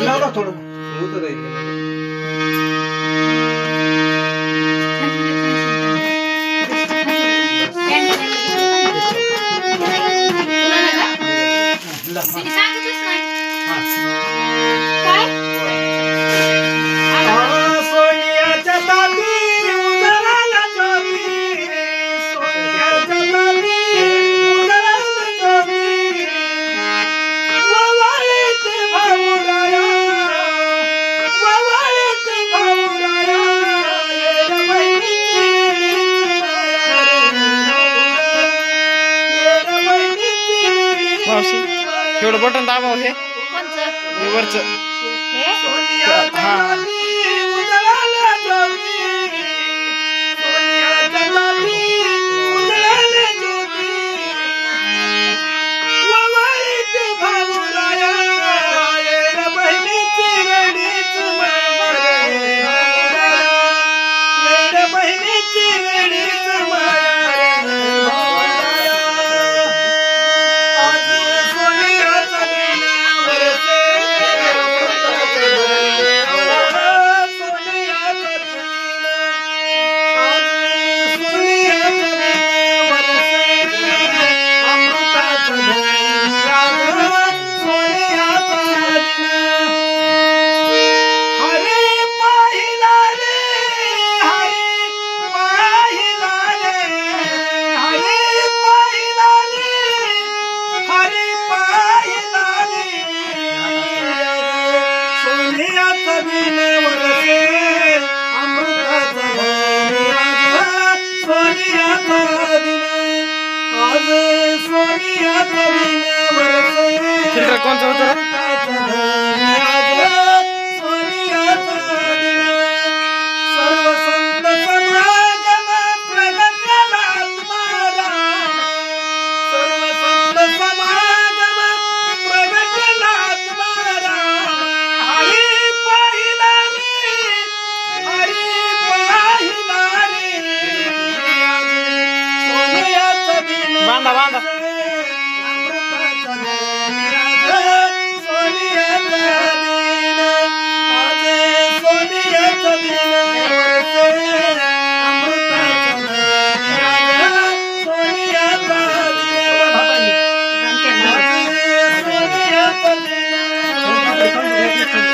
लावा थोडं. होतं नाही. सोनियाच्या ताटी उजळाला ज्योती, सोनियाच्या ताटी उजळाला ज्योती, ववाळीत भाऊराया, ववाळीत भाऊराया, येड बहिणीची वेडीच माया रे, येड बहिणीची मावशी वेडीच माया. एवढं बटन दाबाव हे वरच सोनियाच्या ताटी उजळाला ज्योती, सोनियाच्या ताटी उजळाला ज्योती, ववाळीत भाऊराया, येड बहिणीची वेडीच माया रे, येड बहिणीची वेडीच माया रे, भाऊराया. आज सोनियाचा दिन वरसे, सोनियाचा दिन, आज सोनियाचा दिन वरसे, अमृताचा दिन, आज सोनियाचा दिन. हरी पाहिला रे, हरी पाहिला रे, हरी पाहिला रे, हरी पाहिला रे, सोनियाचा दिन वरसे, अमृताचा दिन, आज सोनियाचा दिन, आज सोनियाचा दिन वरसे, फिल्टर कोणचं होतं रे? अमृताचा दिन, आज सोनियाचा दिन. सर्व संत समागम प्रगटला आत्माराम, सर्व संत समागम प्रगटला आत्माराम. हरी पाहिला रे, हरी पाहिला रे, आज सोनियाचा दिन बांधा बांधा